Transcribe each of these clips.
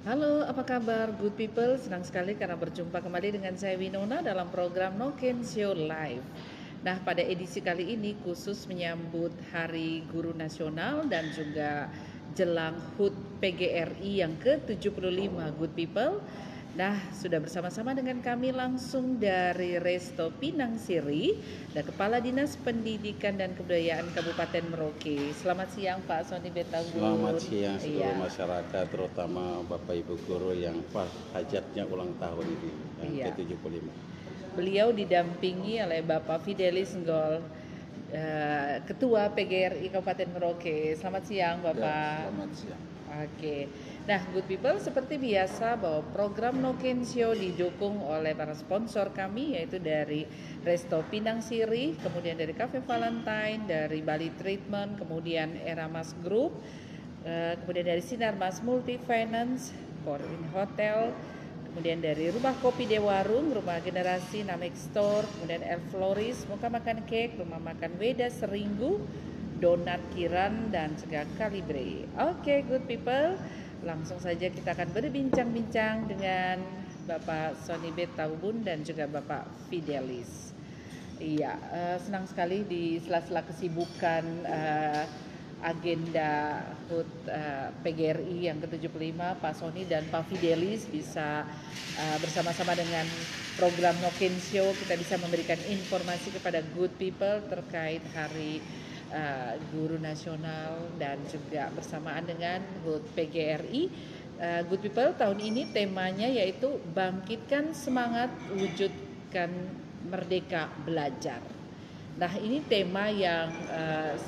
Halo, apa kabar good people? Senang sekali karena berjumpa kembali dengan saya Winona dalam program No Can Show Live. Nah, pada edisi kali ini khusus menyambut Hari Guru Nasional dan juga jelang HUT PGRI yang ke-75 good people. Nah, sudah bersama-sama dengan kami langsung dari Resto Pinang Siri dan Kepala Dinas Pendidikan dan Kebudayaan Kabupaten Merauke. Selamat siang Pak Sony Betagun. Selamat siang seluruh Iya. masyarakat, terutama Bapak Ibu guru yang hajatnya ulang tahun ini yang Iya. ke-75. Beliau didampingi oleh Bapak Fidelis Nggol, Ketua PGRI Kabupaten Merauke. Selamat siang Ya, Bapak. selamat siang. Oke. Nah, good people, seperti biasa bahwa program No Can Show didukung oleh para sponsor kami, yaitu dari Resto Pinang Siri, kemudian dari Cafe Valentine, dari Bali Treatment, kemudian Eramas Group, kemudian dari Sinar Mas Multi Finance, Corin Hotel, kemudian dari Rumah Kopi Dewarung, Rumah Generasi Namek Store, kemudian El Floris, Muka Makan Cake, Rumah Makan Weda Seringgu, Donat Kiran, dan juga Kalibre. Oke, good people, langsung saja kita akan berbincang-bincang dengan Bapak Sony Betaubun dan juga Bapak Fidelis. Iya, senang sekali di sela-sela kesibukan agenda HUT PGRI yang ke-75, Pak Sony dan Pak Fidelis bisa bersama-sama dengan program No Can Show, kita bisa memberikan informasi kepada good people terkait Hari Guru Nasional dan juga bersamaan dengan HUT PGRI. Good people, tahun ini temanya yaitu bangkitkan semangat wujudkan merdeka belajar. Nah, ini tema yang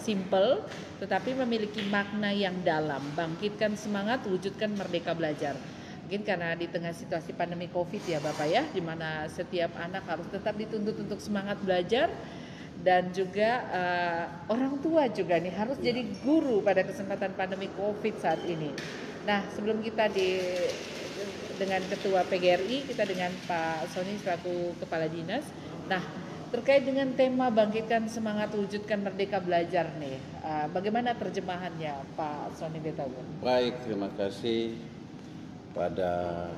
simple tetapi memiliki makna yang dalam. Bangkitkan semangat, wujudkan merdeka belajar. Mungkin karena di tengah situasi pandemi Covid ya Bapak ya, di mana setiap anak harus tetap dituntut untuk semangat belajar, dan juga orang tua juga nih harus jadi guru pada kesempatan pandemi Covid saat ini. Nah, sebelum kita dengan Ketua PGRI, kita dengan Pak Sony selaku Kepala Dinas. Nah, terkait dengan tema bangkitkan semangat wujudkan merdeka belajar nih, bagaimana terjemahannya Pak Sony Betagun? Baik, terima kasih. Pada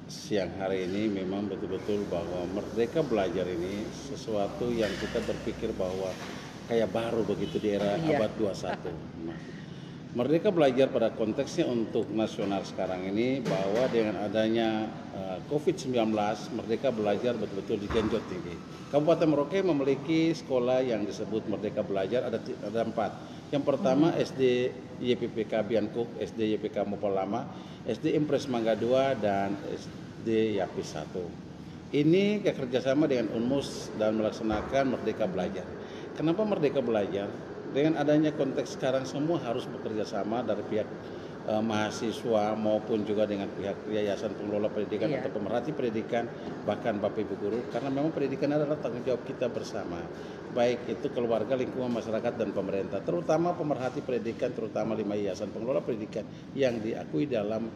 siang hari ini memang betul-betul bahwa merdeka belajar ini sesuatu yang kita berpikir bahwa kayak baru begitu di era abad 21. Merdeka belajar pada konteksnya untuk nasional sekarang ini bahwa dengan adanya COVID-19, merdeka belajar betul-betul digenjot tinggi. Kabupaten Merauke memiliki sekolah yang disebut Merdeka Belajar, ada 4. Yang pertama SD YPPK Biankuk, SD YPK Mopol Lama, SD Impres Mangga 2, dan SD Yapis 1. Ini kerjasama dengan UNMUS dan melaksanakan Merdeka Belajar. Kenapa Merdeka Belajar? Dengan adanya konteks sekarang semua harus bekerja sama dari pihak mahasiswa maupun juga dengan pihak yayasan pengelola pendidikan atau pemerhati pendidikan, bahkan Bapak Ibu guru, karena memang pendidikan adalah tanggung jawab kita bersama, baik itu keluarga, lingkungan masyarakat dan pemerintah, terutama pemerhati pendidikan, terutama 5 yayasan pengelola pendidikan yang diakui dalam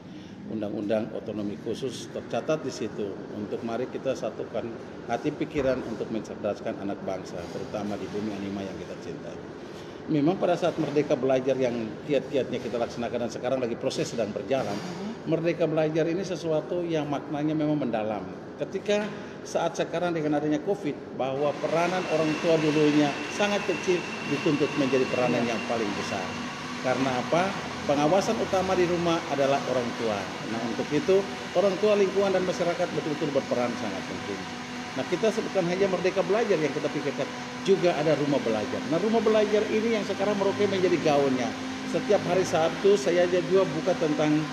Undang-Undang Otonomi Khusus, tercatat di situ. Untuk mari kita satukan hati pikiran untuk mencerdaskan anak bangsa, terutama di bumi anima yang kita cintai. Memang pada saat Merdeka Belajar yang kiat-kiatnya kita laksanakan dan sekarang lagi proses sedang berjalan, Merdeka Belajar ini sesuatu yang maknanya memang mendalam. Ketika saat sekarang dengan adanya COVID, bahwa peranan orang tua dulunya sangat kecil dituntut menjadi peranan yang paling besar. Karena apa? Pengawasan utama di rumah adalah orang tua. Nah, untuk itu orang tua, lingkungan dan masyarakat betul-betul berperan sangat penting. Nah, kita sebutkan hanya Merdeka Belajar yang kita pikirkan, juga ada rumah belajar. Nah, rumah belajar ini yang sekarang Merauke menjadi gaunnya. Setiap hari Sabtu saya juga buka tentang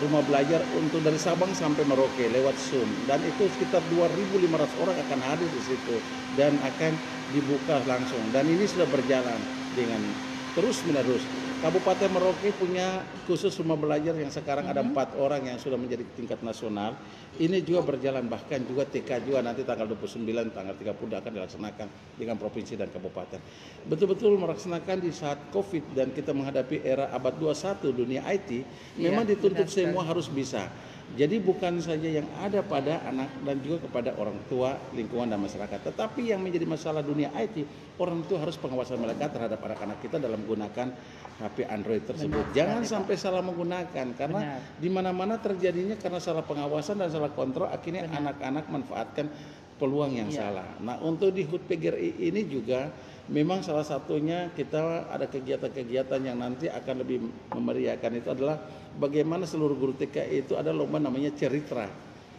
rumah belajar untuk dari Sabang sampai Merauke lewat Zoom, dan itu sekitar 2.500 orang akan hadir di situ dan akan dibuka langsung, dan ini sudah berjalan dengan terus menerus. Kabupaten Merauke punya khusus rumah belajar yang sekarang ada 4 orang yang sudah menjadi tingkat nasional. Ini juga berjalan, bahkan juga TK juga nanti tanggal 29, tanggal 30 akan dilaksanakan dengan provinsi dan kabupaten. Betul-betul melaksanakan di saat COVID dan kita menghadapi era abad 21 dunia IT, memang dituntut semua harus bisa. Jadi bukan saja yang ada pada anak dan juga kepada orang tua, lingkungan dan masyarakat. Tetapi yang menjadi masalah dunia IT, orang tua harus pengawasan melekat terhadap anak-anak kita dalam menggunakan HP Android tersebut. Benar Jangan sekali, sampai salah menggunakan karena Benar. di mana-mana terjadinya karena salah pengawasan dan salah kontrol akhirnya Benar. anak-anak manfaatkan peluang yang Iya. salah. Nah, untuk di HUT PGRI ini juga memang salah satunya kita ada kegiatan-kegiatan yang nanti akan lebih memeriahkan itu adalah bagaimana seluruh guru TK itu ada lomba namanya cerita.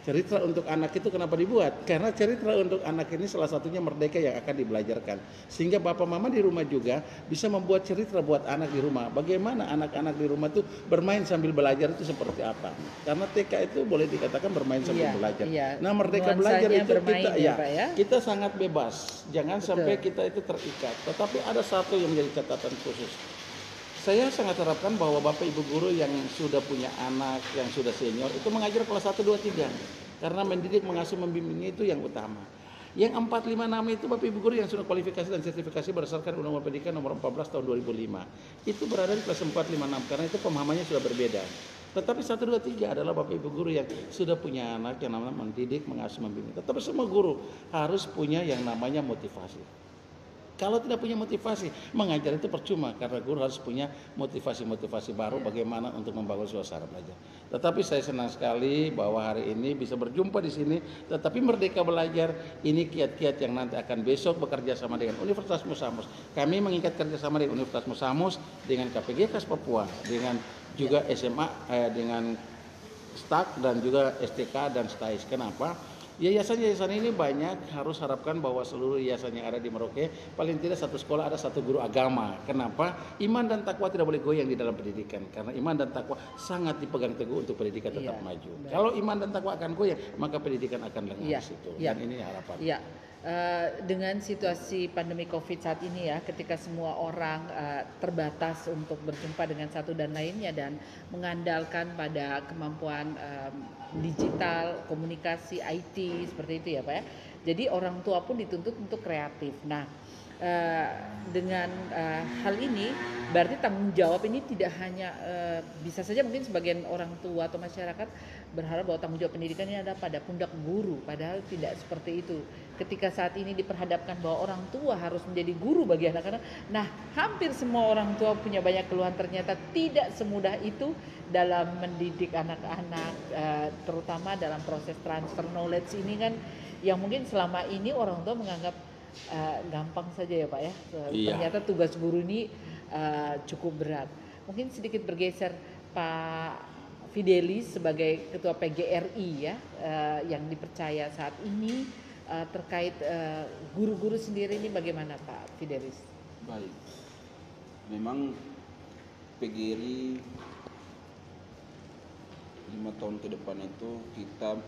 Cerita untuk anak itu kenapa dibuat? Karena cerita untuk anak ini salah satunya merdeka yang akan dibelajarkan. Sehingga bapak mama di rumah juga bisa membuat cerita buat anak di rumah. Bagaimana anak-anak di rumah itu bermain sambil belajar itu seperti apa? Karena TK itu boleh dikatakan bermain sambil Iya, belajar. iya. Nah, merdeka Nuansanya belajar itu bermain kita ya, Pak, ya? kita sangat bebas. Jangan Betul. sampai kita itu terikat. Tetapi ada satu yang menjadi catatan khusus. Saya sangat harapkan bahwa Bapak Ibu guru yang sudah punya anak, yang sudah senior, itu mengajar kelas 1, 2, 3. Karena mendidik, mengasuh, membimbingnya itu yang utama. Yang 4, 5, 6 itu Bapak Ibu guru yang sudah kualifikasi dan sertifikasi berdasarkan Undang-Undang Pendidikan nomor 14 tahun 2005. Itu berada di kelas 4, 5, 6 karena itu pemahamannya sudah berbeda. Tetapi 1, 2, 3 adalah Bapak Ibu guru yang sudah punya anak yang namanya mendidik, mengasuh, membimbing. Tetapi semua guru harus punya yang namanya motivasi. Kalau tidak punya motivasi, mengajar itu percuma karena guru harus punya motivasi-motivasi baru bagaimana untuk membangun suasana belajar. Tetapi saya senang sekali bahwa hari ini bisa berjumpa di sini. Tetapi Merdeka Belajar ini kiat-kiat yang nanti akan besok bekerja sama dengan Universitas Musamus. Kami mengikat kerjasama dengan Universitas Musamus, dengan KPG KAS Papua, dengan juga SMA, dengan STAK dan juga STK dan STAIS. Kenapa? Yayasan-yayasan ini banyak, harus harapkan bahwa seluruh yayasan yang ada di Merauke paling tidak satu sekolah ada satu guru agama. Kenapa? Iman dan takwa tidak boleh goyang di dalam pendidikan karena iman dan takwa sangat dipegang teguh untuk pendidikan tetap maju. Baik. Kalau iman dan takwa akan goyang, maka pendidikan akan lengah di situ. Iya. Dan ini harapan. Iya. Dengan situasi pandemi COVID saat ini ya, ketika semua orang terbatas untuk berjumpa dengan satu dan lainnya dan mengandalkan pada kemampuan digital, komunikasi, IT seperti itu ya Pak ya. Jadi orang tua pun dituntut untuk kreatif. Nah, dengan hal ini berarti tanggung jawab ini tidak hanya bisa saja mungkin sebagian orang tua atau masyarakat berharap bahwa tanggung jawab pendidikan ini ada pada pundak guru, padahal tidak seperti itu. Ketika saat ini diperhadapkan bahwa orang tua harus menjadi guru bagi anak-anak, nah hampir semua orang tua punya banyak keluhan, ternyata tidak semudah itu dalam mendidik anak-anak, terutama dalam proses transfer knowledge ini kan yang mungkin selama ini orang tua menganggap gampang saja ya Pak ya. Iya. Ternyata tugas guru ini cukup berat. Mungkin sedikit bergeser Pak Fidelis sebagai Ketua PGRI ya, yang dipercaya saat ini terkait guru-guru sendiri ini bagaimana Pak Fidelis? Baik, memang PGRI 5 tahun ke depan itu kita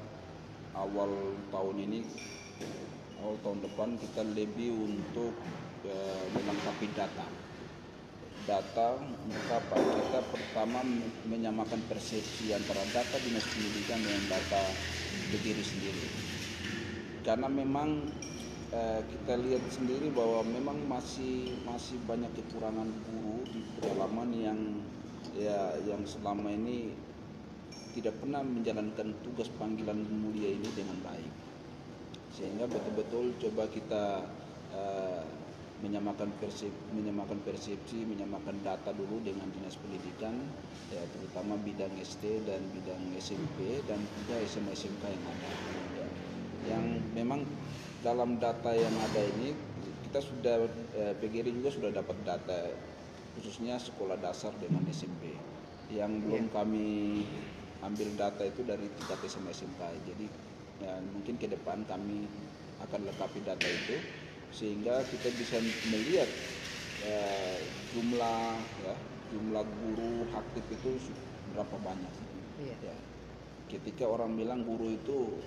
awal tahun depan kita lebih untuk melengkapi data untuk apa? Kita pertama menyamakan persepsi antara data dinas pendidikan dengan data PGRI sendiri, karena memang kita lihat sendiri bahwa memang masih banyak kekurangan guru di pedalaman yang selama ini tidak pernah menjalankan tugas panggilan mulia ini dengan baik, sehingga betul-betul coba kita menyamakan persepsi, menyamakan data dulu dengan dinas pendidikan, ya, terutama bidang SD dan bidang SMP dan juga SMA SMK yang ada, ya. Yang memang dalam data yang ada ini kita sudah PGRI juga sudah dapat data khususnya sekolah dasar dengan SMP. Yang belum kami ambil data itu dari tingkat SMA SMK. Jadi ya, mungkin ke depan kami akan lengkapi data itu sehingga kita bisa melihat jumlah guru aktif itu berapa banyak. Ya. Ketika orang bilang guru itu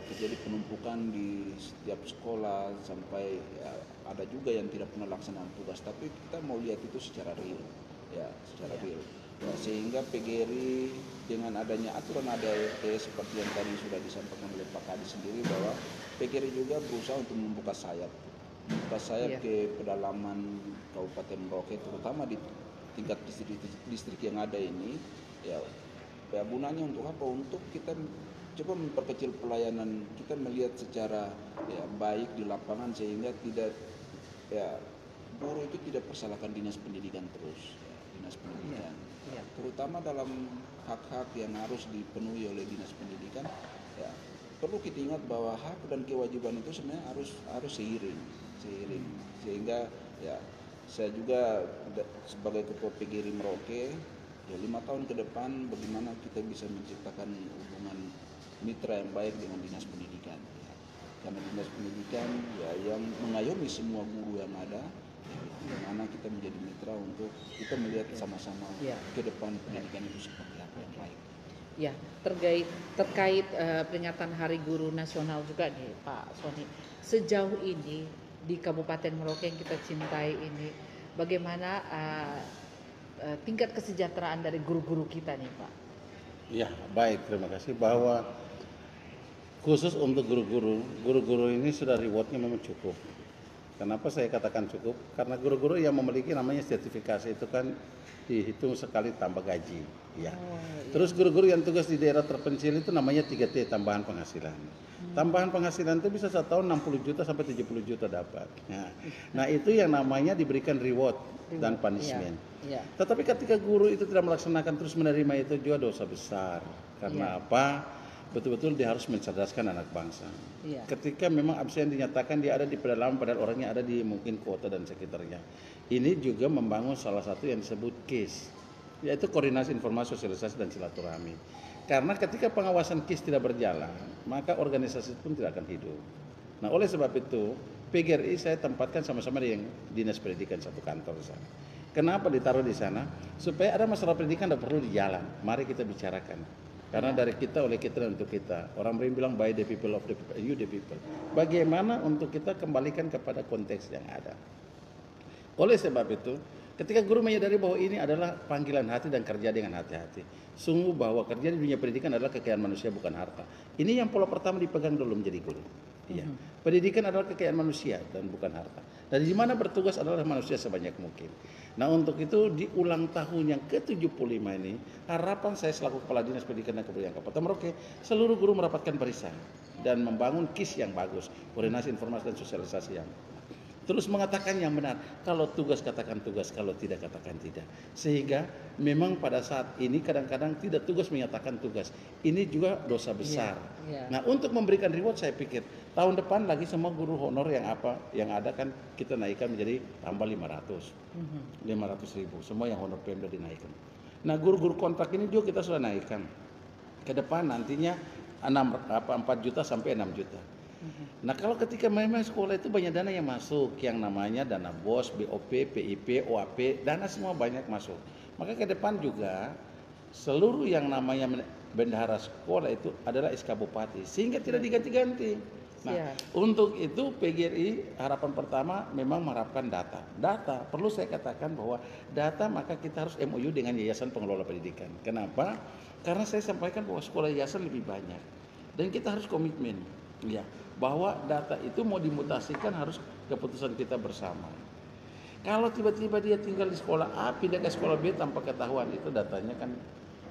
terjadi penumpukan di setiap sekolah sampai ada juga yang tidak pernah laksanakan tugas, tapi kita mau lihat itu secara real, ya, secara real. Ya, sehingga PGRI dengan adanya aturan ADART seperti yang tadi sudah disampaikan oleh Pak Kadi sendiri bahwa PGRI juga berusaha untuk membuka sayap ke pedalaman Kabupaten Merauke, terutama di tingkat distrik yang ada ini, ya, Ya, gunanya untuk apa? Untuk kita coba memperkecil pelayanan, kita melihat secara ya baik di lapangan sehingga tidak ya guru itu tidak persalahkan dinas pendidikan terus, ya, dinas pendidikan. Ya. Terutama dalam hak-hak yang harus dipenuhi oleh dinas pendidikan, ya perlu kita ingat bahwa hak dan kewajiban itu sebenarnya harus seiring, sehingga ya saya juga sebagai ketua PGRI Merauke ya 5 tahun ke depan bagaimana kita bisa menciptakan hubungan mitra yang baik dengan dinas pendidikan, ya. Karena dinas pendidikan ya yang mengayomi semua guru yang ada, bagaimana kita menjadi mitra untuk kita melihat sama-sama ke depan pendidikan itu seperti apa yang baik. Ya, terkait peringatan Hari Guru Nasional juga nih Pak Sony. Sejauh ini di Kabupaten Merauke yang kita cintai ini, bagaimana tingkat kesejahteraan dari guru-guru kita nih Pak? Ya, baik, terima kasih. Bahwa khusus untuk guru-guru ini sudah rewardnya memang cukup. Kenapa saya katakan cukup? Karena guru-guru yang memiliki namanya sertifikasi itu kan dihitung sekali tambah gaji, ya. Terus guru-guru yang tugas di daerah terpencil itu namanya 3T, tambahan penghasilan. Tambahan penghasilan itu bisa satu tahun 60 juta sampai 70 juta dapat. Nah, itu yang namanya diberikan reward dan punishment. Tetapi ketika guru itu tidak melaksanakan terus menerima itu juga dosa besar. Karena apa? Betul-betul dia harus mencerdaskan anak bangsa. Ketika memang absen dinyatakan dia ada di pedalaman padahal orangnya ada di mungkin kota dan sekitarnya. Ini juga membangun salah satu yang disebut KIS, yaitu koordinasi informasi sosialisasi dan silaturahmi. Karena ketika pengawasan KIS tidak berjalan, maka organisasi pun tidak akan hidup. Nah, oleh sebab itu PGRI saya tempatkan sama-sama dengan dinas pendidikan satu kantor di sana. Kenapa ditaruh di sana? Supaya ada masalah pendidikan tidak perlu di jalan. Mari kita bicarakan. Karena dari kita, oleh kita, dan untuk kita. Orang bilang by the people, of the people, you the people. Bagaimana untuk kita kembalikan kepada konteks yang ada. Oleh sebab itu, ketika guru menyadari bahwa ini adalah panggilan hati dan kerja dengan hati-hati. Sungguh bahwa kerja di dunia pendidikan adalah kekayaan manusia, bukan harta. Ini yang pola pertama dipegang dulu menjadi guru. Iya. Pendidikan adalah kekayaan manusia dan bukan harta. Dan di mana bertugas adalah manusia sebanyak mungkin. Nah, untuk itu di ulang tahun yang ke-75 ini, harapan saya selaku Kepala Dinas Pendidikan dan Kebudayaan Kabupaten Merauke, seluruh guru merapatkan barisan dan membangun KIS yang bagus, koordinasi informasi dan sosialisasi yang terus mengatakan yang benar. Kalau tugas katakan tugas, kalau tidak katakan tidak. Sehingga memang pada saat ini kadang-kadang tidak tugas menyatakan tugas. Ini juga dosa besar. Nah, untuk memberikan reward saya pikir tahun depan lagi semua guru honor yang ada kan kita naikkan menjadi tambah 500 ribu. Semua yang honor Pemda dinaikkan. Nah, guru-guru kontrak ini juga kita sudah naikkan. Ke depan nantinya 4 juta sampai 6 juta. Nah, kalau ketika memang sekolah itu banyak dana yang masuk, yang namanya dana BOS, BOP, PIP, OAP, dana semua banyak masuk. Maka ke depan juga seluruh yang namanya bendahara sekolah itu adalah SK Bupati, sehingga tidak diganti-ganti. Nah, untuk itu PGRI harapan pertama memang mengharapkan data. Data, perlu saya katakan bahwa data maka kita harus MOU dengan Yayasan Pengelola Pendidikan. Kenapa? Karena saya sampaikan bahwa sekolah yayasan lebih banyak. Dan kita harus komitmen. Ya, bahwa data itu mau dimutasikan harus keputusan kita bersama. Kalau tiba-tiba dia tinggal di sekolah A pindah ke sekolah B tanpa ketahuan, itu datanya kan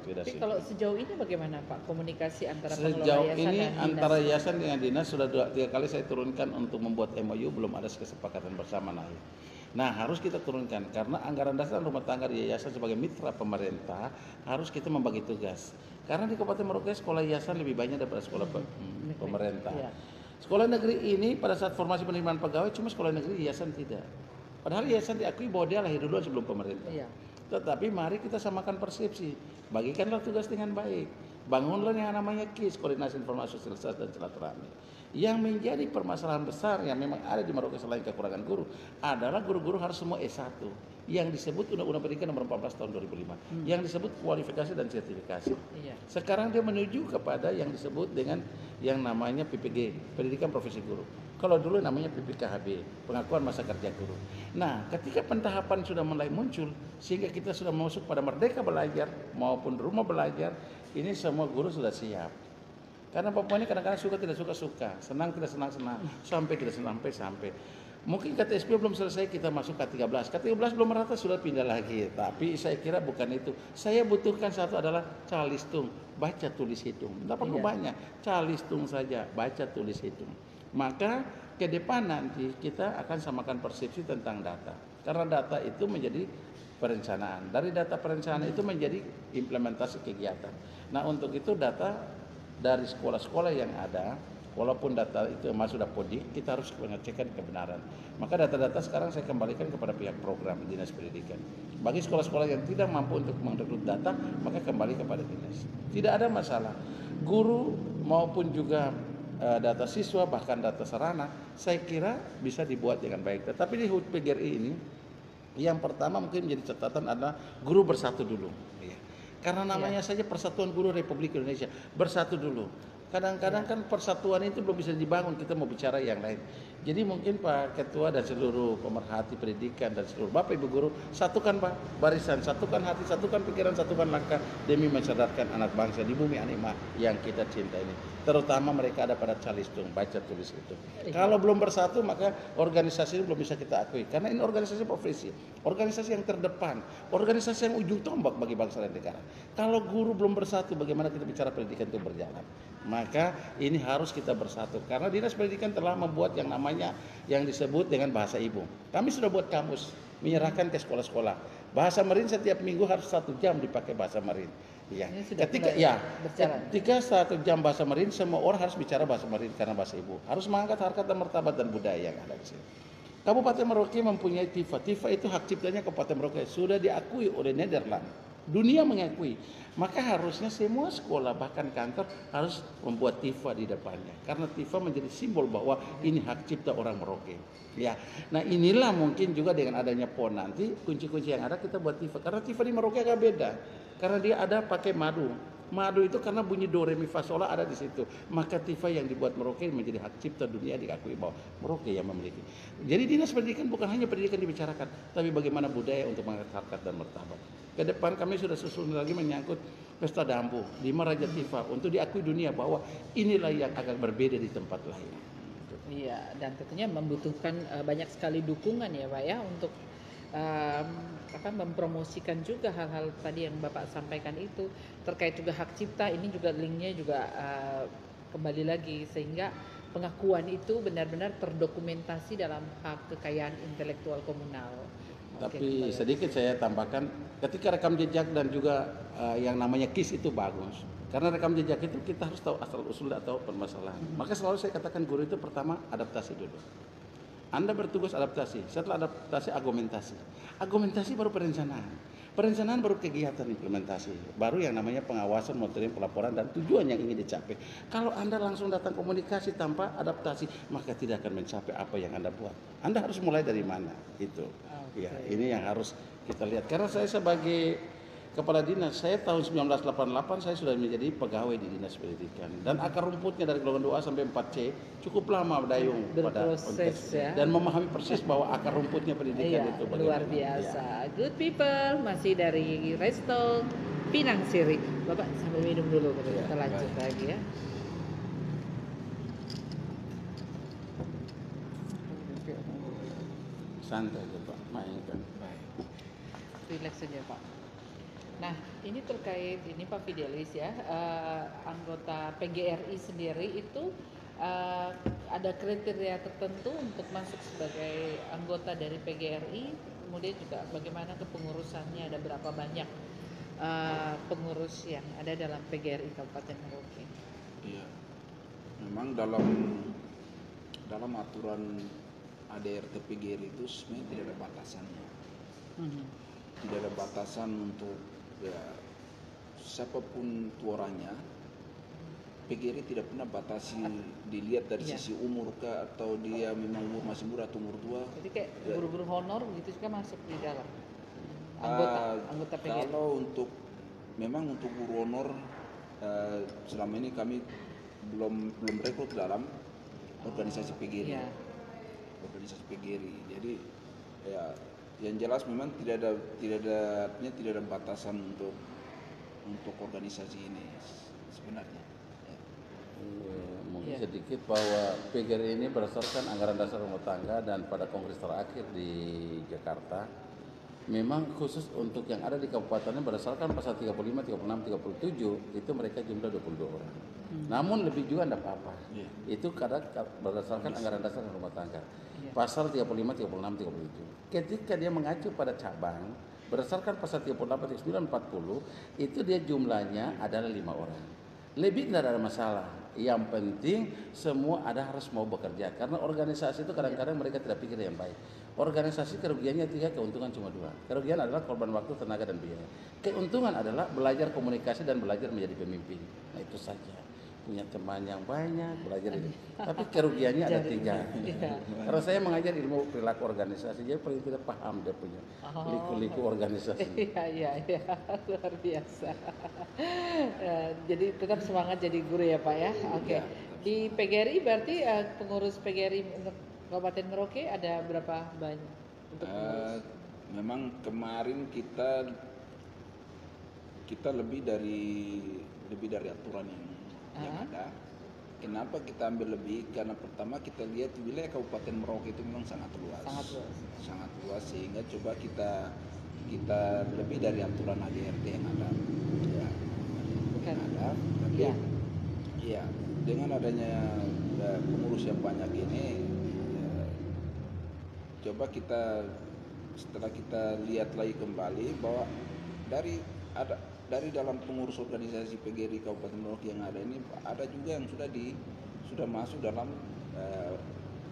tidak sih. Kalau sejauh ini bagaimana Pak komunikasi antara pengelola sejauh yayasan ini dan dinas? antara yayasan dengan dinas sudah 2-3 kali saya turunkan untuk membuat MOU, belum ada kesepakatan bersama. Nah, harus kita turunkan karena anggaran dasar rumah tangga di yayasan sebagai mitra pemerintah harus kita membagi tugas. Karena di Kabupaten Merauke sekolah yayasan lebih banyak daripada sekolah pemerintah. Sekolah negeri ini pada saat formasi penerimaan pegawai cuma sekolah negeri, yayasan tidak. Padahal yayasan diakui bahwa dia lahir duluan sebelum pemerintah. Tetapi mari kita samakan persepsi, bagikanlah tugas dengan baik. Bangunlah yang namanya KIS, koordinasi informasi sosialisasi dan silaturahmi. Yang menjadi permasalahan besar yang memang ada di Merauke selain kekurangan guru adalah guru-guru harus semua S1 yang disebut Undang-Undang Pendidikan Nomor 14 Tahun 2005 yang disebut kualifikasi dan sertifikasi. Sekarang dia menuju kepada yang disebut dengan yang namanya PPG, Pendidikan Profesi Guru. Kalau dulu namanya PPKHB, Pengakuan Masa Kerja Guru. Nah, ketika pentahapan sudah mulai muncul sehingga kita sudah masuk pada Merdeka Belajar maupun Rumah Belajar, ini semua guru sudah siap. Karena Papua ini kadang-kadang suka tidak suka, senang tidak senang, sampai tidak sampai. Mungkin KTSP belum selesai kita masuk K13. K13 belum merata sudah pindah lagi. Tapi saya kira bukan itu. Saya butuhkan satu adalah calistung, baca tulis hitung. Tidak perlu banyak, calistung saja, baca tulis hitung. Maka ke depan nanti kita akan samakan persepsi tentang data. Karena data itu menjadi perencanaan. Dari data perencanaan itu menjadi implementasi kegiatan. Nah, untuk itu data dari sekolah-sekolah yang ada, walaupun data itu masuk Dapodik, kita harus mengecekkan kebenaran. Maka data-data sekarang saya kembalikan kepada pihak program Dinas Pendidikan. Bagi sekolah-sekolah yang tidak mampu untuk merekrut data, maka kembali kepada dinas. Tidak ada masalah. Guru maupun juga data siswa, bahkan data sarana, saya kira bisa dibuat dengan baik. Tetapi di HUT PGRI ini, yang pertama mungkin menjadi catatan adalah guru bersatu dulu. Karena namanya saja Persatuan Guru Republik Indonesia, bersatu dulu. Kadang-kadang kan persatuan itu belum bisa dibangun, kita mau bicara yang lain. Jadi mungkin Pak Ketua dan seluruh pemerhati pendidikan dan seluruh Bapak Ibu guru, satukan Pak barisan, satukan hati, satukan pikiran, satukan langkah demi mencerdarkan anak bangsa di bumi anima yang kita cinta ini. Terutama mereka ada pada calistung, baca tulis itu. Kalau belum bersatu maka organisasi ini belum bisa kita akui. Karena ini organisasi profesi, organisasi yang terdepan, organisasi yang ujung tombak bagi bangsa dan negara. Kalau guru belum bersatu, bagaimana kita bicara pendidikan itu berjalan? Maka ini harus kita bersatu. Karena Dinas Pendidikan telah membuat yang namanya yang disebut dengan bahasa ibu. Kami sudah buat kamus, menyerahkan ke sekolah-sekolah. Bahasa Marin setiap minggu harus 1 jam dipakai bahasa Marin. Ya. Ketika 1 jam bahasa Marin, semua orang harus bicara bahasa Marin karena bahasa ibu. Harus mengangkat harkat dan martabat dan budaya yang ada di sini. Kabupaten Merauke mempunyai TIFA. TIFA itu hak ciptanya Kabupaten Merauke, sudah diakui oleh Nederland. Dunia mengakui. Maka harusnya semua sekolah bahkan kantor harus membuat TIFA di depannya. Karena TIFA menjadi simbol bahwa ini hak cipta orang Merauke. Ya. Nah, inilah mungkin juga dengan adanya PON nanti kunci-kunci yang ada kita buat TIFA. Karena TIFA di Merauke agak beda. Karena dia ada pakai madu. Madu itu karena bunyi do re mi fa sol la ada di situ. Maka TIFA yang dibuat Merauke menjadi hak cipta dunia, diakui bahwa Merauke yang memiliki. Jadi Dinas Pendidikan bukan hanya pendidikan dibicarakan, tapi bagaimana budaya untuk mengangkat harkat dan martabat. Ke depan kami sudah susun lagi menyangkut pesta dambu 5 Raja TIFA untuk diakui dunia bahwa inilah yang agak berbeda di tempat lain. Iya, dan tentunya membutuhkan banyak sekali dukungan ya Pak ya untuk mempromosikan juga hal-hal tadi yang Bapak sampaikan itu terkait juga hak cipta. Ini juga linknya juga kembali lagi sehingga pengakuan itu benar-benar terdokumentasi dalam hak kekayaan intelektual komunal. Tapi sedikit saya tambahkan, ketika rekam jejak dan juga yang namanya KIS itu bagus. Karena rekam jejak itu kita harus tahu asal usul atau permasalahan. Maka selalu saya katakan guru itu pertama adaptasi dulu. Anda bertugas adaptasi, setelah adaptasi argumentasi. Argumentasi baru perencanaan. Perencanaan baru kegiatan implementasi. Baru yang namanya pengawasan, monitoring, pelaporan dan tujuan yang ingin dicapai. Kalau Anda langsung datang komunikasi tanpa adaptasi, maka tidak akan mencapai apa yang Anda buat. Anda harus mulai dari mana? Itu. Ya, ini yang harus kita lihat. Karena saya sebagai Kepala Dinas, saya tahun 1988 saya sudah menjadi pegawai di Dinas Pendidikan. Dan akar rumputnya dari golongan 2A sampai 4C cukup lama berdayung pada konteks ya. dan memahami persis bahwa akar rumputnya pendidikan itu bagaimana. Luar biasa. Good people, masih dari Resto Pinang Siri. Bapak sambil minum dulu, kita lanjut lagi ya. Santai aja Pak, mainkan. Relax saja Pak. Nah, ini terkait ini Pak Fidelis ya, anggota PGRI sendiri itu ada kriteria tertentu untuk masuk sebagai anggota dari PGRI, kemudian juga bagaimana kepengurusannya, ada berapa banyak pengurus yang ada dalam PGRI Kabupaten Merauke? Iya, memang dalam aturan ADRT PGRI itu sebenarnya tidak ada batasannya. Tidak ada batasan untuk ya, siapapun itu orangnya. PGRI tidak pernah batasi dilihat dari sisi umur kah, atau dia memang umur masih muda atau umur tua. Jadi kayak guru-guru honor begitu juga masuk di dalam anggota PGRI. Kalau untuk guru honor selama ini kami belum rekrut dalam organisasi PGRI. Organisasi PGRI. Jadi ya yang jelas memang tidak ada batasan untuk organisasi ini sebenarnya. Mungkin Iya. sedikit bahwa PGRI ini berdasarkan anggaran dasar rumah tangga dan pada kongres terakhir di Jakarta, memang khusus untuk yang ada di kabupatennya berdasarkan pasal 35, 36, 37 itu mereka jumlah 22 orang. Namun lebih juga tidak apa-apa. Iya. Itu kadang berdasarkan anggaran dasar rumah tangga. Iya. Pasal 35, 36, 37. Ketika dia mengacu pada cabang berdasarkan pasal 38, 39, 40 itu dia jumlahnya adalah 5 orang. Lebih tidak ada masalah. Yang penting semua ada harus mau bekerja karena organisasi itu kadang-kadang mereka tidak pikir yang baik. Organisasi kerugiannya 3, keuntungan cuma 2. Kerugian adalah korban waktu, tenaga dan biaya. Keuntungan adalah belajar komunikasi dan belajar menjadi pemimpin. Nah itu saja. Punya teman yang banyak, belajar ini. Tapi kerugiannya ada 3. Iya. Karena saya mengajar ilmu perilaku organisasi, jadi paling tidak paham dia punya liku-liku organisasi. Iya, luar biasa. Jadi tetap semangat jadi guru ya Pak ya. Oke. Ya. Di PGRI berarti pengurus PGRI untuk Kabupaten Merauke ada berapa banyak untuk pengurus? Memang kemarin kita lebih dari aturan yang ada. Kenapa kita ambil lebih? Karena pertama kita lihat wilayah Kabupaten Merauke itu memang sangat luas. Sangat luas sehingga coba kita lebih dari aturan ADRT yang ada. Ya, Bukan. yang ada. Tapi Ya. ya, dengan adanya pengurus yang banyak ini, coba kita setelah kita lihat lagi kembali bahwa dari dalam pengurus organisasi PGRI Kabupaten Merauke yang ada ini ada juga yang sudah masuk dalam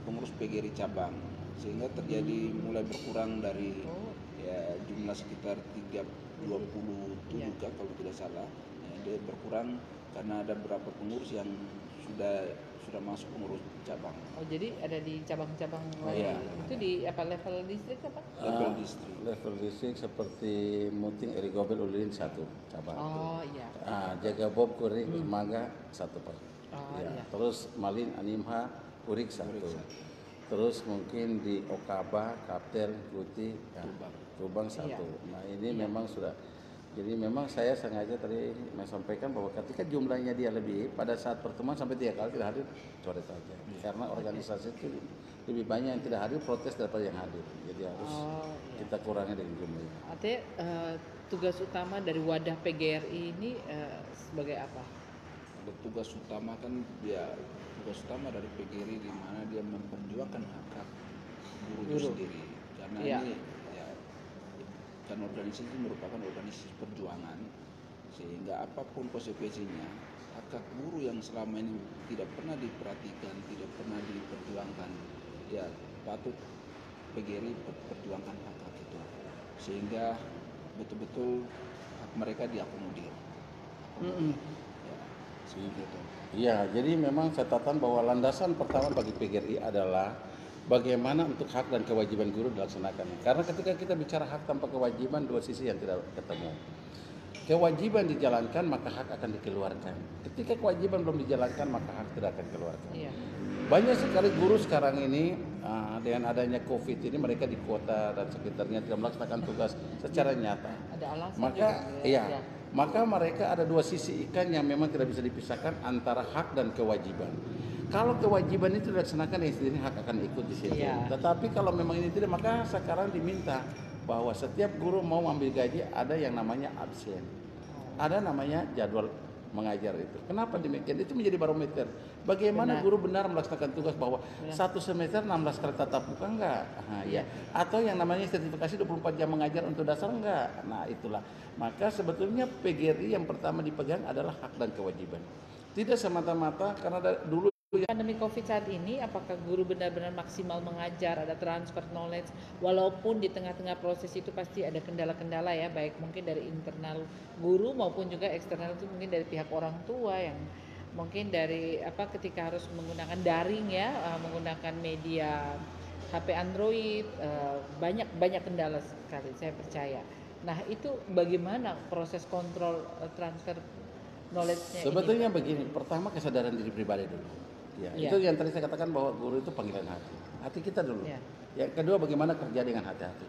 pengurus PGRI cabang sehingga terjadi mulai berkurang dari jumlah sekitar 27 kalau tidak salah. Dia berkurang karena ada beberapa pengurus yang sudah masuk pengurus cabang. Oh jadi ada di cabang-cabang Iya. itu di apa level distrik apa? Level distrik. Level distrik seperti Muting, Eri Gobel, Ulin 1 cabang. Oh iya. Jaga Bob, Kurik, Maga 1 per. Oh, Ya. iya. Terus Malin, Animha, Kurik 1. Terus mungkin di Okaba, Kaptel, Guti, Rubang 1. Iya. Nah ini memang sudah. Jadi memang saya sengaja tadi menyampaikan bahwa ketika jumlahnya dia lebih, pada saat pertemuan sampai 3 kali tidak hadir, coret saja. Karena organisasi itu lebih banyak yang tidak hadir, protes daripada yang hadir. Jadi harus kita kurangi dengan jumlahnya. Artinya tugas utama dari wadah PGRI ini sebagai apa? Ada tugas utama tugas utama dari PGRI di mana dia memperjuangkan hak guru itu sendiri. Karena ini kan organisasi itu merupakan organisasi perjuangan sehingga apapun konsekuensinya hak guru yang selama ini tidak pernah diperhatikan, tidak pernah diperjuangkan, ya patut PGRI perjuangkan hak itu sehingga betul-betul hak mereka diakomodir. Ya, seperti itu. Iya, jadi memang catatan bahwa landasan pertama bagi PGRI adalah bagaimana untuk hak dan kewajiban guru dilaksanakan. Karena ketika kita bicara hak tanpa kewajiban, dua sisi yang tidak ketemu. Kewajiban dijalankan, maka hak akan dikeluarkan. Ketika kewajiban belum dijalankan, maka hak tidak akan dikeluarkan. Iya. Banyak sekali guru sekarang ini dengan adanya COVID ini mereka di kota dan sekitarnya tidak melaksanakan tugas secara nyata. Ada alasan Maka juga, maka mereka ada dua sisi ikan yang memang tidak bisa dipisahkan antara hak dan kewajiban. Kalau kewajiban itu dilaksanakan, yang sendiri hak akan ikut di situ. Iya. Tetapi kalau memang ini tidak, maka sekarang diminta bahwa setiap guru mau ambil gaji ada yang namanya absen, ada namanya jadwal mengajar itu. Kenapa demikian? Itu menjadi barometer. Bagaimana guru benar melaksanakan tugas bahwa satu semester 16 kali tatap muka enggak? Ya. Atau yang namanya sertifikasi 24 jam mengajar untuk dasar enggak? Nah itulah. Maka sebetulnya PGRI yang pertama dipegang adalah hak dan kewajiban. Tidak semata-mata karena dulu pandemi COVID saat ini, apakah guru benar-benar maksimal mengajar, ada transfer knowledge, walaupun di tengah-tengah proses itu pasti ada kendala-kendala ya, baik mungkin dari internal guru maupun juga eksternal itu mungkin dari pihak orang tua yang mungkin dari ketika harus menggunakan daring ya, menggunakan media HP Android, banyak kendala sekali saya percaya. Nah itu bagaimana proses kontrol transfer knowledge-nya? Sebetulnya begini, pertama kesadaran diri pribadi dulu. Ya, itu yang tadi saya katakan bahwa guru itu panggilan hati. Hati kita dulu. Yang kedua bagaimana kerja dengan hati-hati.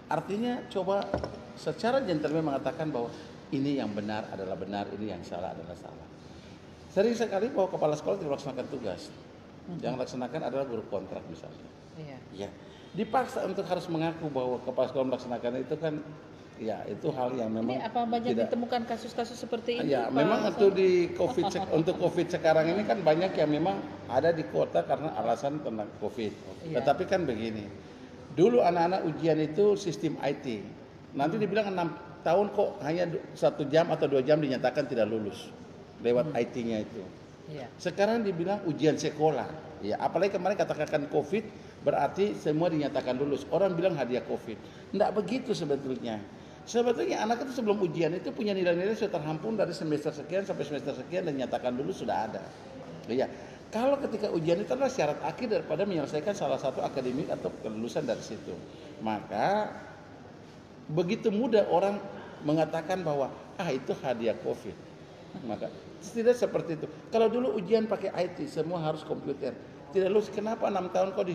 Artinya coba secara gentleman mengatakan bahwa ini yang benar adalah benar, ini yang salah adalah salah. Sering sekali bahwa kepala sekolah tidak melaksanakan tugas. Yang laksanakan adalah guru kontrak misalnya. Iya. Ya, dipaksa untuk harus mengaku bahwa kepala sekolah melaksanakan itu kan, ya itu hal yang memang Ini apa banyak tidak. ditemukan kasus-kasus seperti ini? Ya, Pak memang Hasan? untuk di untuk COVID sekarang ini kan banyak yang memang ada di kota karena alasan tentang COVID. Iya. Tetapi kan begini, dulu anak-anak ujian itu sistem IT. Nanti dibilang 6 tahun kok hanya 1 jam atau 2 jam dinyatakan tidak lulus lewat IT-nya itu. Iya. Sekarang dibilang ujian sekolah. Ya, apalagi kemarin katakan COVID berarti semua dinyatakan lulus. Orang bilang hadiah COVID. Enggak begitu sebetulnya. Sebetulnya anak itu sebelum ujian itu punya nilai-nilai sudah terhimpun dari semester sekian sampai semester sekian dan dinyatakan lulus sudah ada. Ya. Kalau ketika ujian itu adalah syarat akhir daripada menyelesaikan salah satu akademik atau kelulusan dari situ. Maka begitu mudah orang mengatakan bahwa itu hadiah COVID. Maka tidak seperti itu. Kalau dulu ujian pakai IT, semua harus komputer. Tidak lulus, kenapa 6 tahun kok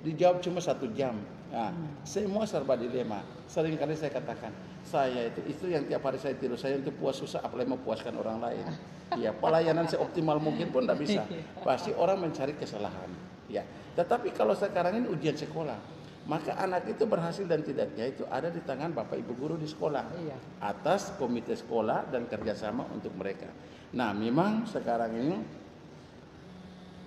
dijawab cuma 1 jam? Nah, semua serba dilema. Sering kali saya katakan, saya itu istri yang tiap hari saya tidur, saya untuk puas susah, apalagi memuaskan orang lain. Ya, pelayanan seoptimal mungkin pun tidak bisa. Pasti orang mencari kesalahan. Ya, tetapi kalau sekarang ini ujian sekolah, maka anak itu berhasil dan tidaknya itu ada di tangan Bapak Ibu guru di sekolah. Iya. Atas komite sekolah dan kerjasama untuk mereka. Nah, memang sekarang ini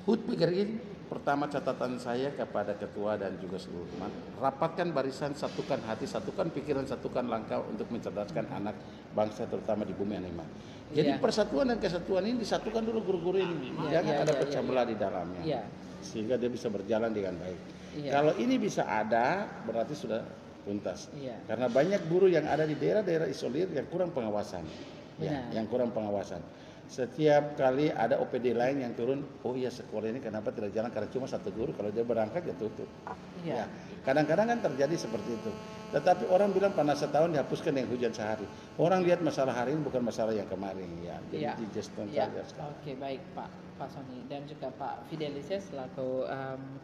HUT PGRI, pertama catatan saya kepada ketua dan juga seluruh teman, rapatkan barisan, satukan hati, satukan pikiran, satukan langkah untuk mencerdaskan anak bangsa terutama di bumi Anima. Jadi Iya. persatuan dan kesatuan ini disatukan dulu guru-guru ini, jangan ada pecah belah di dalamnya, Iya. sehingga dia bisa berjalan dengan baik. Iya. Kalau ini bisa ada, berarti sudah tuntas. Iya. Karena banyak guru yang ada di daerah-daerah isolir yang kurang pengawasan, ya, Benar. yang kurang pengawasan. Setiap kali ada OPD lain yang turun, oh iya sekolah ini kenapa tidak jalan karena cuma 1 guru, kalau dia berangkat ya tutup. Iya. Ya, kadang-kadang kan terjadi seperti itu. Tetapi orang bilang panas setahun dihapuskan dengan hujan sehari. Orang lihat masalah hari ini bukan masalah yang kemarin, ya. Jadi Iya. digestion Iya. saja sekarang. Oke, baik Pak Sony dan juga Pak Fidelis ya selaku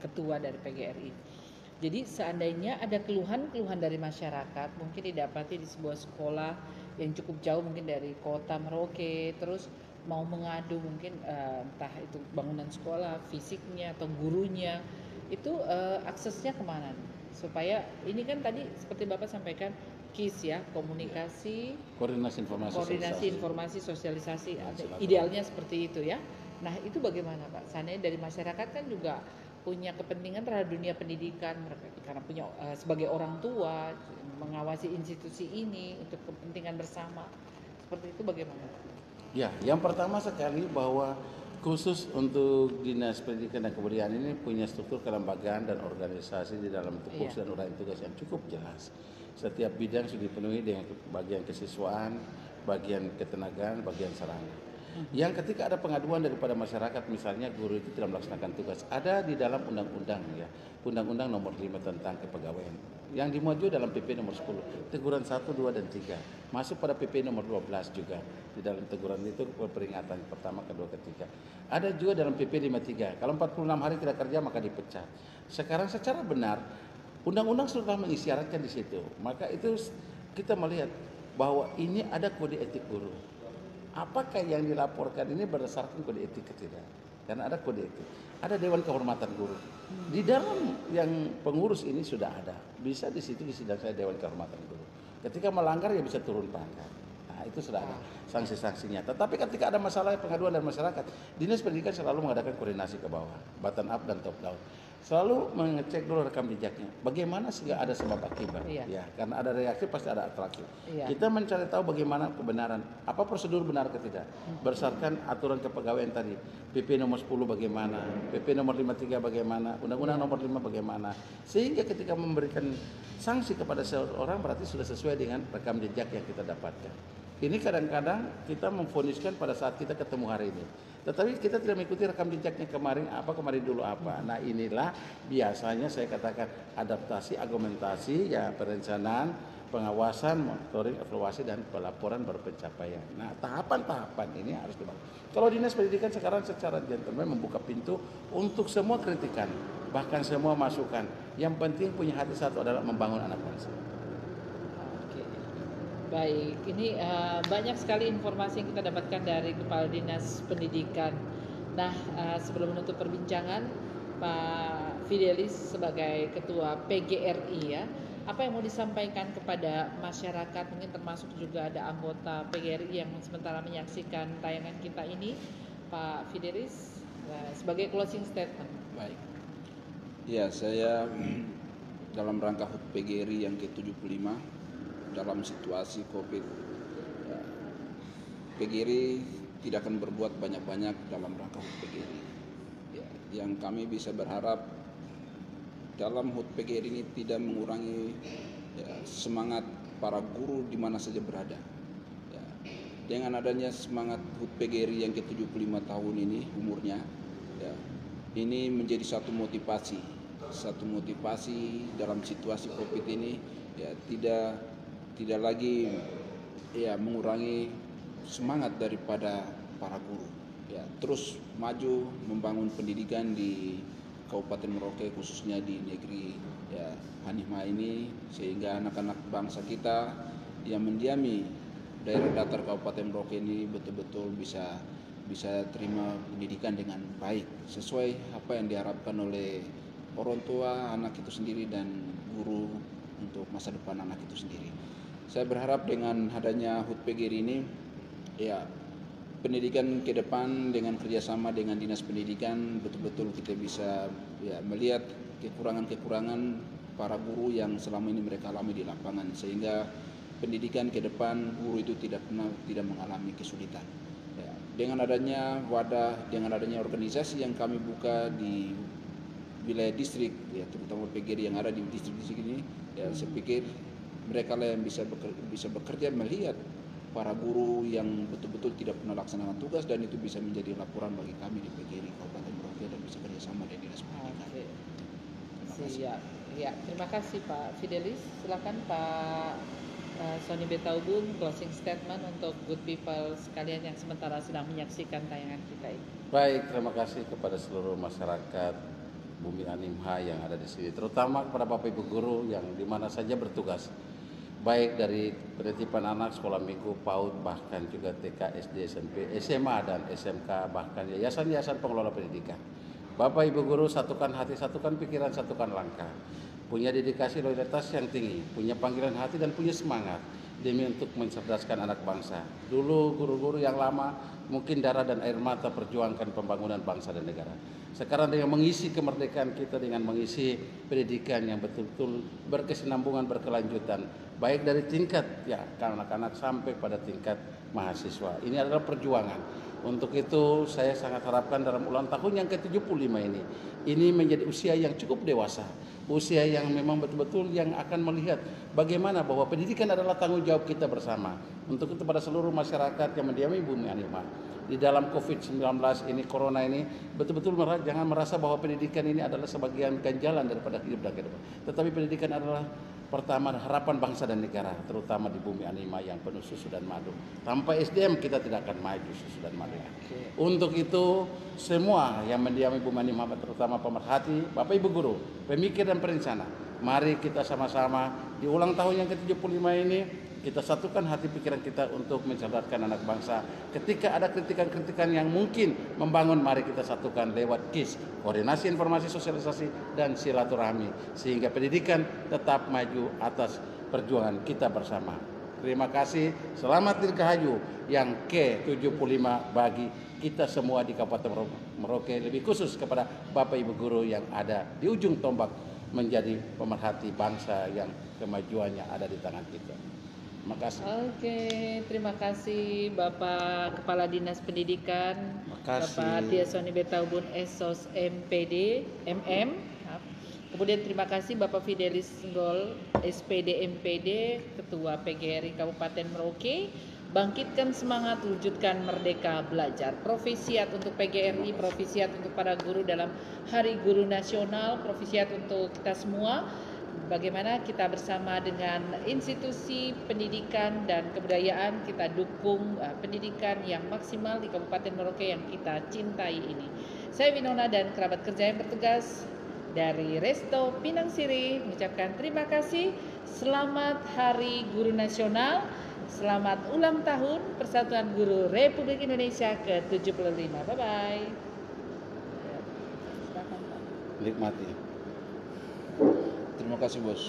ketua dari PGRI. Jadi seandainya ada keluhan-keluhan dari masyarakat mungkin didapati di sebuah sekolah yang cukup jauh mungkin dari kota Merauke, terus mau mengadu mungkin entah itu bangunan sekolah, fisiknya atau gurunya, itu aksesnya kemana nih? Supaya ini kan tadi seperti Bapak sampaikan KIS ya, komunikasi, Koordinasi koordinasi informasi, sosialisasi, idealnya seperti itu ya. Nah itu bagaimana Pak? Seandainya dari masyarakat kan juga punya kepentingan terhadap dunia pendidikan, mereka karena punya sebagai orang tua mengawasi institusi ini untuk kepentingan bersama, seperti itu bagaimana? Ya, yang pertama sekali bahwa khusus untuk Dinas Pendidikan dan Kebudayaan ini punya struktur kelembagaan dan organisasi di dalam tupoksi dan uraian tugas yang cukup jelas. Setiap bidang sudah dipenuhi dengan bagian kesiswaan, bagian ketenagaan, bagian sarana. Yang ketika ada pengaduan daripada masyarakat, misalnya guru itu tidak melaksanakan tugas, ada di dalam undang-undang ya, Undang-Undang Nomor 5 tentang Kepegawaian. Yang dimuat juga dalam PP Nomor 10, teguran 1, 2, dan 3. Masuk pada PP Nomor 12 juga. Di dalam teguran itu peringatan pertama, kedua, ketiga. Ada juga dalam PP 53, kalau 46 hari tidak kerja maka dipecat. Sekarang secara benar, undang-undang sudah mengisyaratkan di situ. Maka itu kita melihat bahwa ini ada kode etik guru. Apakah yang dilaporkan ini berdasarkan kode etik atau tidak? Karena ada kode etik, ada Dewan Kehormatan Guru. Di dalam yang pengurus ini sudah ada, bisa di situ di sidang saya Dewan Kehormatan Guru. Ketika melanggar ya bisa turun pangkat. Nah itu sudah ada sanksi-sanksinya. Tetapi ketika ada masalah pengaduan dari masyarakat, Dinas Pendidikan selalu mengadakan koordinasi ke bawah, bottom up dan top down. Selalu mengecek dulu rekam jejaknya. Bagaimana sehingga ada sebab akibat? Iya. Ya, karena ada reaksi pasti ada atraksi. Iya. Kita mencari tahu bagaimana kebenaran, apa prosedur benar atau tidak. Berdasarkan aturan kepegawaian tadi, PP nomor 10 bagaimana, PP nomor 53 bagaimana, Undang-Undang nomor 5 bagaimana. Sehingga ketika memberikan sanksi kepada seseorang berarti sudah sesuai dengan rekam jejak yang kita dapatkan. Ini kadang-kadang kita memvoniskan pada saat kita ketemu hari ini. Tetapi kita tidak mengikuti rekam jejaknya kemarin dulu apa. Nah inilah biasanya saya katakan adaptasi, argumentasi, ya perencanaan, pengawasan, monitoring, evaluasi, dan pelaporan berpencapaian. Nah tahapan-tahapan ini harus dibangun. Kalau Dinas Pendidikan sekarang secara gentleman membuka pintu untuk semua kritikan, bahkan semua masukan. Yang penting punya hati satu adalah membangun anak bangsa. Oke. Baik, ini banyak sekali informasi yang kita dapatkan dari Kepala Dinas Pendidikan. Nah, sebelum menutup perbincangan, Pak Fidelis sebagai Ketua PGRI ya, apa yang mau disampaikan kepada masyarakat, mungkin termasuk juga ada anggota PGRI yang sementara menyaksikan tayangan kita ini, Pak Fidelis, sebagai closing statement. Baik. Ya, saya dalam rangka HUT PGRI yang ke-75 dalam situasi COVID, ya, PGRI tidak akan berbuat banyak-banyak dalam rangka HUT PGRI. Ya, yang kami bisa berharap dalam HUT PGRI ini tidak mengurangi semangat para guru di mana saja berada. Ya, dengan adanya semangat HUT PGRI yang ke-75 tahun ini umurnya, ya, ini menjadi satu motivasi dalam situasi COVID ini, ya, tidak lagi ya mengurangi semangat daripada para guru, ya, terus maju membangun pendidikan di Kabupaten Merauke, khususnya di negeri ya Hanifah ini, sehingga anak-anak bangsa kita yang mendiami daerah datar Kabupaten Merauke ini betul-betul bisa terima pendidikan dengan baik sesuai apa yang diharapkan oleh orang tua anak itu sendiri dan guru untuk masa depan anak itu sendiri. Saya berharap dengan adanya HUT PGRI ini, ya, pendidikan ke depan dengan kerjasama dengan Dinas Pendidikan betul-betul kita bisa ya melihat kekurangan-kekurangan para guru yang selama ini mereka alami di lapangan, sehingga pendidikan ke depan guru itu tidak mengalami kesulitan. Ya, dengan adanya wadah, dengan adanya organisasi yang kami buka di wilayah distrik, ya, terutama PGRI yang ada di distrik-distrik ini, ya, saya pikir mereka lah yang bisa bekerja melihat para guru yang betul-betul tidak pernah laksanakan tugas, dan itu bisa menjadi laporan bagi kami di PGRI Kabupaten Merauke dan bisa kerjasama dengan Dinas Pendidikan. Siap. Ya, terima kasih Pak Fidelis. Silakan Pak Sony Betaubun, closing statement untuk good people sekalian yang sementara sedang menyaksikan tayangan kita ini. Baik, terima kasih kepada seluruh masyarakat Bumi Hanifah yang ada di sini, terutama kepada Bapak Ibu guru yang di mana saja bertugas, baik dari penitipan anak, sekolah minggu, PAUD, bahkan juga TK, SD, SMP, SMA, dan SMK, bahkan yayasan-yayasan pengelola pendidikan. Bapak Ibu guru, satukan hati, satukan pikiran, satukan langkah. Punya dedikasi loyalitas yang tinggi, punya panggilan hati dan punya semangat demi untuk mencerdaskan anak bangsa. Dulu guru-guru yang lama mungkin darah dan air mata perjuangkan pembangunan bangsa dan negara. Sekarang dengan mengisi kemerdekaan kita, dengan mengisi pendidikan yang betul-betul berkesinambungan, berkelanjutan, baik dari tingkat ya anak-anak sampai pada tingkat mahasiswa. Ini adalah perjuangan. Untuk itu saya sangat harapkan dalam ulang tahun yang ke-75 ini menjadi usia yang cukup dewasa, usia yang memang betul-betul yang akan melihat bagaimana bahwa pendidikan adalah tanggung jawab kita bersama. Untuk itu pada seluruh masyarakat yang mendiami Bumi Hanifah di dalam COVID-19 ini, corona ini, betul-betul jangan merasa bahwa pendidikan ini adalah sebagian ganjalan daripada hidup dan kehidupan. Tetapi pendidikan adalah pertama harapan bangsa dan negara, terutama di Bumi Hanifah yang penuh susu dan madu. Tanpa SDM kita tidak akan maju susu dan madu. Untuk itu semua yang mendiami Bumi Hanifah, terutama pemerhati, Bapak Ibu guru, pemikir dan perencana, mari kita sama-sama di ulang tahun yang ke-75 ini kita satukan hati pikiran kita untuk mencerdaskan anak bangsa. Ketika ada kritikan-kritikan yang mungkin membangun, mari kita satukan lewat KIS, koordinasi informasi sosialisasi dan silaturahmi, sehingga pendidikan tetap maju atas perjuangan kita bersama. Terima kasih, selamat Dirgahayu yang ke-75 bagi kita semua di Kabupaten Merauke, lebih khusus kepada Bapak Ibu guru yang ada di ujung tombak menjadi pemerhati bangsa yang kemajuannya ada di tangan kita. Terima kasih. Oke, terima kasih Bapak Kepala Dinas Pendidikan, Bapak Tia Sony Betaubun Esos MPD MM. Kemudian terima kasih Bapak Fidelis Senggol SPD MPD, Ketua PGRI Kabupaten Merauke. Bangkitkan semangat, wujudkan merdeka belajar. Profisiat untuk PGRI, profisiat untuk para guru dalam Hari Guru Nasional, profisiat untuk kita semua. Bagaimana kita bersama dengan institusi pendidikan dan kebudayaan kita dukung pendidikan yang maksimal di Kabupaten Merauke yang kita cintai ini. Saya Winona dan kerabat kerja yang bertugas dari Resto Pinang Siri mengucapkan terima kasih. Selamat Hari Guru Nasional Selamat ulang tahun Persatuan Guru Republik Indonesia ke-75. Bye-bye. Silakan, Pak. Nikmati. Terima kasih bos.